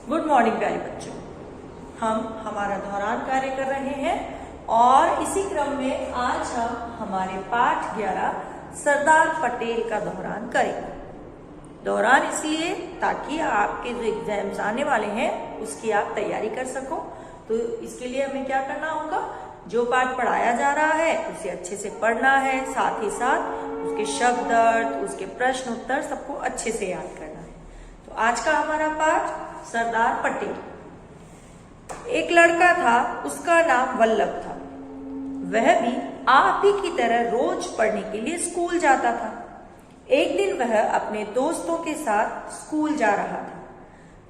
Good morning प्यारे बच्चों। हम हमारा दौरान कार्य कर रहे हैं और इसी क्रम में आज हम हमारे पाठ 11 सरदार पटेल का दौरान करेंगे। दौरान इसलिए ताकि आपके जो एग्जाम्स आने वाले हैं उसकी आप तैयारी कर सको। तो इसके लिए हमें क्या करना होगा, जो पाठ पढ़ाया जा रहा है उसे अच्छे से पढ़ना है, साथ ही साथ उसके शब्द अर्थ, उसके प्रश्न उत्तर सबको अच्छे से याद करना है। तो आज का हमारा पाठ सरदार पटेल। एक लड़का था, उसका नाम वल्लभ था। वह भी आप ही की तरह रोज पढ़ने के लिए स्कूल जाता था। एक दिन वह अपने दोस्तों के साथ स्कूल जा रहा था।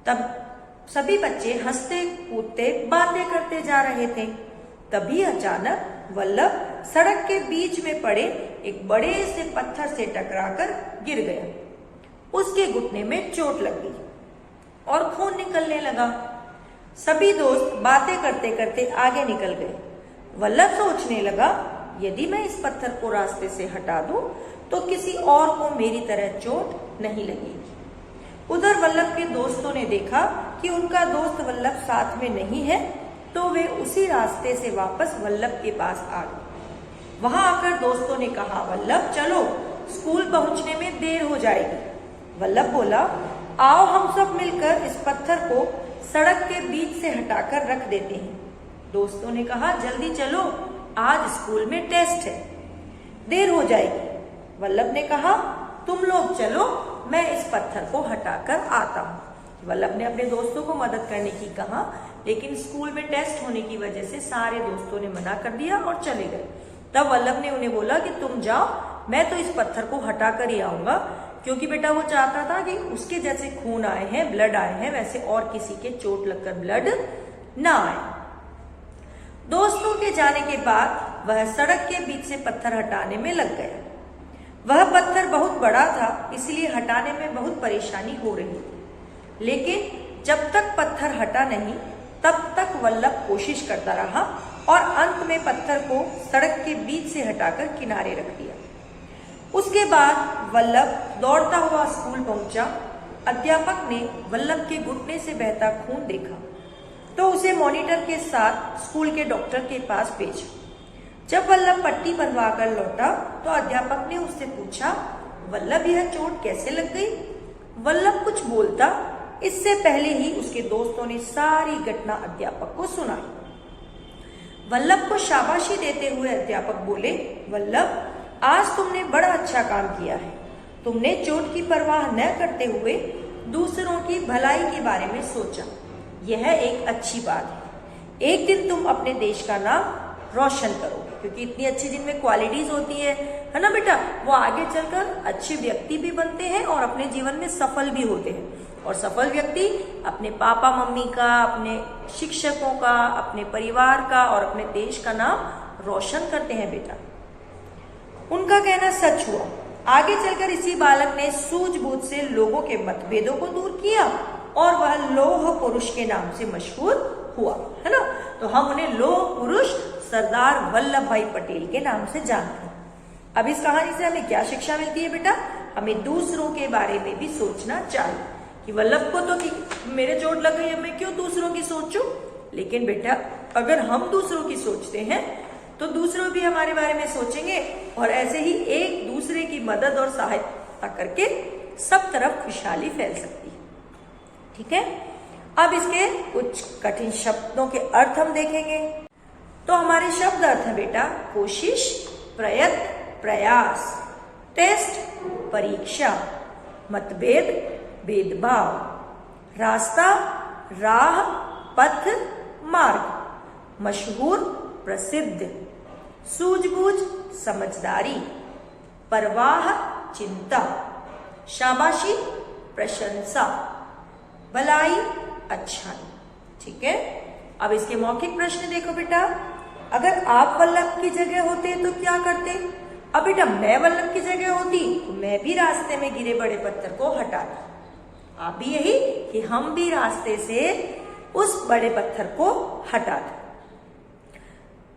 तब सभी बच्चे हंसते कूदते बातें करते जा रहे थे। तभी अचानक वल्लभ सड़क के बीच में पड़े एक बड़े से पत्थर से टकराकर गिर गया। उसके घुटने में चोट लग गई और खून निकलने लगा। सभी दोस्त बातें करते करते आगे निकल गए। वल्लभ सोचने लगा, यदि मैं इस पत्थर को रास्ते से हटा दूं तो किसी और को मेरी तरह चोट नहीं लगेगी। उधर वल्लभ के दोस्तों ने देखा कि उनका दोस्त वल्लभ साथ में नहीं है, तो वे उसी रास्ते से वापस वल्लभ के पास आ गए। वहां आकर दोस्तों ने कहा, वल्लभ चलो, स्कूल पहुंचने में देर हो जाएगी। वल्लभ बोला, आओ हम सब मिलकर इस पत्थर को सड़क के बीच से हटाकर रख देते हैं। दोस्तों ने कहा, जल्दी चलो, आज स्कूल में टेस्ट है, देर हो जाएगी। वल्लभ ने कहा, तुम लोग चलो, मैं इस पत्थर को हटाकर आता हूँ। वल्लभ ने अपने दोस्तों को मदद करने की कहा, लेकिन स्कूल में टेस्ट होने की वजह से सारे दोस्तों ने मना कर दिया और चले गए। तब वल्लभ ने उन्हें बोला कि तुम जाओ, मैं तो इस पत्थर को हटाकर ही आऊंगा, क्योंकि बेटा वो चाहता था कि उसके जैसे खून आए हैं, ब्लड आए हैं, वैसे और किसी के चोट लगकर ब्लड ना आए। दोस्तों के जाने के बाद वह सड़क के बीच से पत्थर हटाने में लग गया। वह पत्थर बहुत बड़ा था, इसलिए हटाने में बहुत परेशानी हो रही थी। लेकिन जब तक पत्थर हटा नहीं, तब तक वल्लभ कोशिश करता रहा और अंत में पत्थर को सड़क के बीच से हटाकर किनारे रख दिया। उसके बाद वल्लभ दौड़ता हुआ स्कूल पहुंचा। अध्यापक ने वल्लभ के घुटने से बहता खून देखा तो उसे मॉनिटर के साथ स्कूल के डॉक्टर के पास भेजा। जब वल्लभ पट्टी बनवाकर लौटा तो अध्यापक ने उससे पूछा, वल्लभ यह चोट कैसे लग गई? वल्लभ कुछ बोलता, इससे पहले ही उसके दोस्तों ने सारी घटना अध्यापक को सुनाई। वल्लभ को शाबाशी देते हुए अध्यापक बोले, वल्लभ, आज तुमने बड़ा अच्छा काम किया है। तुमने चोट की परवाह न करते हुए दूसरों की भलाई के बारे में सोचा। यह एक अच्छी बात है। एक दिन तुम अपने देश का नाम रोशन करोगे, क्योंकि इतनी अच्छी जिनमें क्वालिटीज होती है ना बेटा, वो आगे चलकर अच्छे व्यक्ति भी बनते हैं और अपने जीवन में सफल भी होते हैं। और सफल व्यक्ति अपने पापा मम्मी का, अपने शिक्षकों का, अपने परिवार का और अपने देश का नाम रोशन करते हैं बेटा। उनका कहना सच हुआ। आगे चलकर इसी बालक ने सूझबूझ से लोगों के मतभेदों को दूर किया और वह लौह पुरुष के नाम से मशहूर हुआ, है ना। तो हम उन्हें लौह पुरुष सरदार वल्लभ भाई पटेल के नाम से जानते हैं। अब इस कहानी से हमें क्या शिक्षा मिलती है बेटा? हमें दूसरों के बारे में भी सोचना चाहिए कि वल्लभ को तो मेरे चोट लग गई, मैं क्यों दूसरों की सोचूं। लेकिन बेटा, अगर हम दूसरों की सोचते हैं तो दूसरों भी हमारे बारे में सोचेंगे और ऐसे ही एक दूसरे की मदद और सहायता करके सब तरफ खुशहाली फैल सकती है। ठीक है, अब इसके कुछ कठिन शब्दों के अर्थ हम देखेंगे। तो हमारे शब्द अर्थ है बेटा, कोशिश, प्रयत्न, प्रयास, टेस्ट, परीक्षा, मतभेद, भेदभाव, रास्ता, राह, पथ, मार्ग, मशहूर, प्रसिद्ध, सूझबूझ, समझदारी, परवाह, चिंता, शाबाशी, प्रशंसा, भलाई, अच्छाई। ठीक है, अब इसके मौखिक प्रश्न देखो बेटा। अगर आप वल्लभ की जगह होते तो क्या करते? अब बेटा, मैं वल्लभ की जगह होती तो मैं भी रास्ते में गिरे बड़े पत्थर को हटाती। आप भी यही कि हम भी रास्ते से उस बड़े पत्थर को हटाते।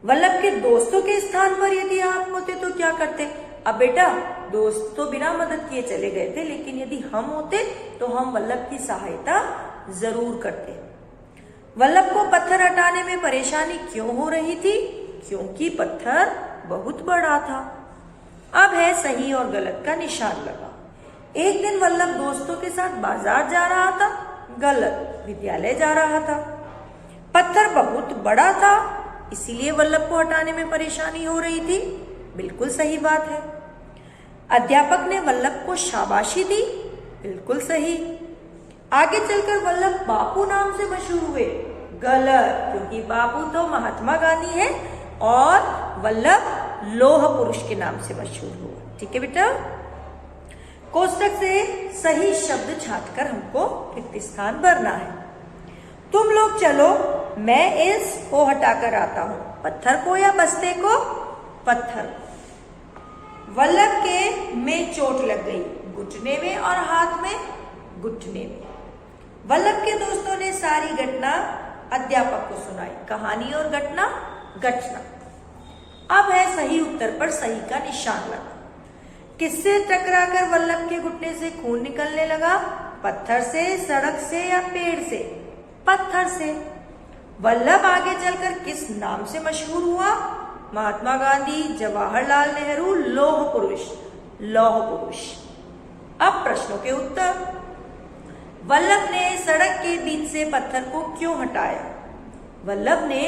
वल्लभ के दोस्तों के स्थान पर यदि आप होते तो क्या करते? अब बेटा, दोस्त तो बिना मदद किए चले गए थे, लेकिन यदि हम होते तो हम वल्लभ की सहायता जरूर करते। वल्लभ को पत्थर हटाने में परेशानी क्यों हो रही थी? क्योंकि पत्थर बहुत बड़ा था। अब है सही और गलत का निशान लगा। एक दिन वल्लभ दोस्तों के साथ बाजार जा रहा था। गलत, विद्यालय जा रहा था। पत्थर बहुत बड़ा था, इसीलिए वल्लभ को हटाने में परेशानी हो रही थी। बिल्कुल सही बात है। अध्यापक ने वल्लभ को शाबाशी दी। बिल्कुल सही। आगे चलकर वल्लभ बापू नाम से मशहूर हुए। गलत, क्योंकि बापू तो महात्मा गांधी है और वल्लभ लौह पुरुष के नाम से मशहूर हुआ। ठीक है बेटा। कोष्टक से सही शब्द छांटकर हमको रिक्त स्थान भरना है। तुम लोग चलो, मैं इस को हटाकर आता हूं। पत्थर को या बस्ते को? पत्थर। वल्लभ के में चोट लग गई, घुटने में और हाथ में, घुटने में। वल्लभ के दोस्तों ने सारी घटना अध्यापक को सुनाई। कहानी और घटना, घटना। अब है सही उत्तर पर सही का निशान लगा। किससे टकराकर वल्लभ के घुटने से खून निकलने लगा? पत्थर से, सड़क से या पेड़ से? पत्थर से। वल्लभ आगे चलकर किस नाम से मशहूर हुआ? महात्मा गांधी, जवाहरलाल नेहरू, लौह पुरुष, लौह पुरुष। अब प्रश्नों के उत्तर। वल्लभ ने सड़क के बीच से पत्थर को क्यों हटाया? वल्लभ ने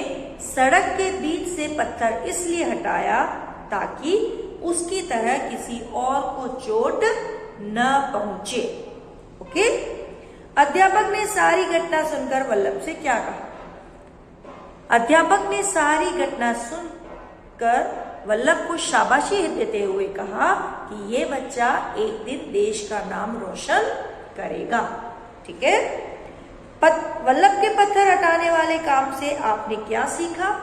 सड़क के बीच से पत्थर इसलिए हटाया ताकि उसकी तरह किसी और को चोट न पहुंचे। ओके। अध्यापक ने सारी घटना सुनकर वल्लभ से क्या कहा? अध्यापक ने सारी घटना सुनकर वल्लभ को शाबाशी देते हुए कहा कि ये बच्चा एक दिन देश का नाम रोशन करेगा। ठीक है। वल्लभ के पत्थर हटाने वाले काम से आपने क्या सीखा?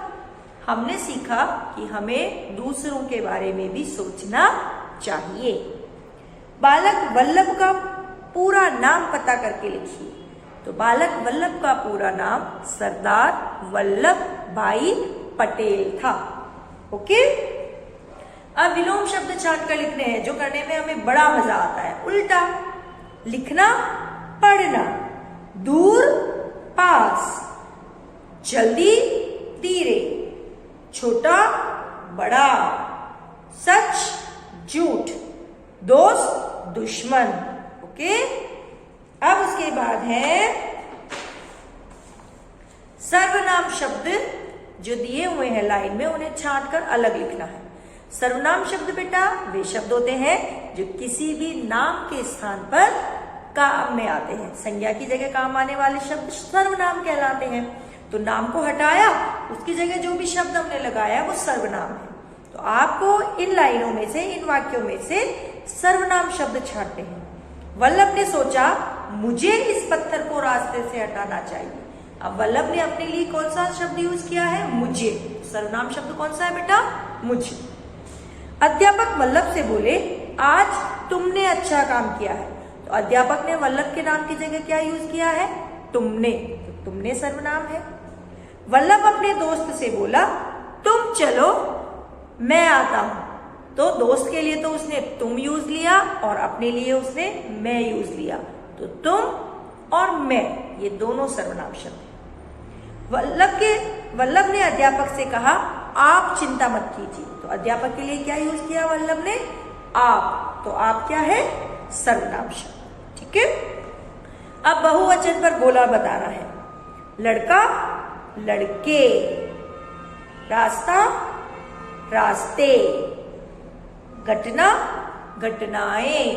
हमने सीखा कि हमें दूसरों के बारे में भी सोचना चाहिए। बालक वल्लभ का पूरा नाम पता करके लिखिए। तो बालक वल्लभ का पूरा नाम सरदार वल्लभ भाई पटेल था। ओके। अब विलोम शब्द छांट कर लिखने हैं, जो करने में हमें बड़ा मजा आता है। उल्टा लिखना, पढ़ना। दूर, पास। जल्दी, धीरे। छोटा, बड़ा। सच, झूठ। दोस्त, दुश्मन। ओके। अब उसके बाद है सर्वनाम शब्द जो दिए हुए हैं लाइन में, उन्हें छांट कर अलग लिखना है। सर्वनाम शब्द बेटा वे शब्द होते हैं जो किसी भी नाम के स्थान पर काम में आते हैं। संज्ञा की जगह काम आने वाले शब्द सर्वनाम कहलाते हैं। तो नाम को हटाया, उसकी जगह जो भी शब्द हमने लगाया वो सर्वनाम है। तो आपको इन लाइनों में से, इन वाक्यों में से सर्वनाम शब्द छांटने हैं। वल्लभ ने सोचा मुझे इस पत्थर को रास्ते से हटाना चाहिए। अब वल्लभ ने अपने लिए कौन सा शब्द यूज किया है? मुझे। सर्वनाम शब्द कौन सा है बेटा? मुझे। अध्यापक वल्लभ से बोले आज तुमने अच्छा काम किया है। तो अध्यापक ने वल्लभ के नाम की जगह क्या यूज किया है? तुमने। तो तुमने सर्वनाम है। वल्लभ अपने दोस्त से बोला तुम चलो मैं आता हूं। तो दोस्त के लिए तो उसने तुम यूज लिया और अपने लिए उसने मैं यूज लिया। तो तुम और मैं ये दोनों सर्वनाम शब्द हैं। वल्लभ ने अध्यापक से कहा आप चिंता मत कीजिए। तो अध्यापक के लिए क्या यूज किया वल्लभ ने? आप। तो आप क्या है? सर्वनाम शब्द। ठीक है। अब बहुवचन पर गोला बताना है। लड़का, लड़के। रास्ता, रास्ते। घटना, घटनाएं।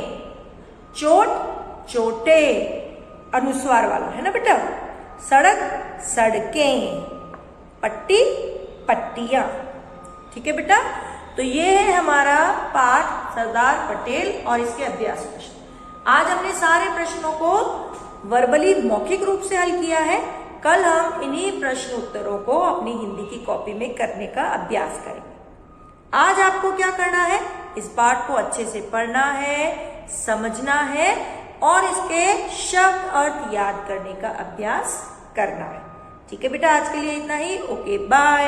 चोट, चोटे। अनुस्वार वाला है ना बेटा। सड़क, सड़कें। पट्टी, पट्टियां। ठीक है बेटा। तो ये है हमारा पाठ सरदार पटेल और इसके अभ्यास प्रश्न। आज हमने सारे प्रश्नों को वर्बली मौखिक रूप से हल किया है। कल हम इन्हीं प्रश्न उत्तरों को अपनी हिंदी की कॉपी में करने का अभ्यास करेंगे। आज आपको क्या करना है? इस पाठ को अच्छे से पढ़ना है, समझना है और इसके शब्द अर्थ याद करने का अभ्यास करना है। ठीक है बेटा, आज के लिए इतना ही। Okay, bye.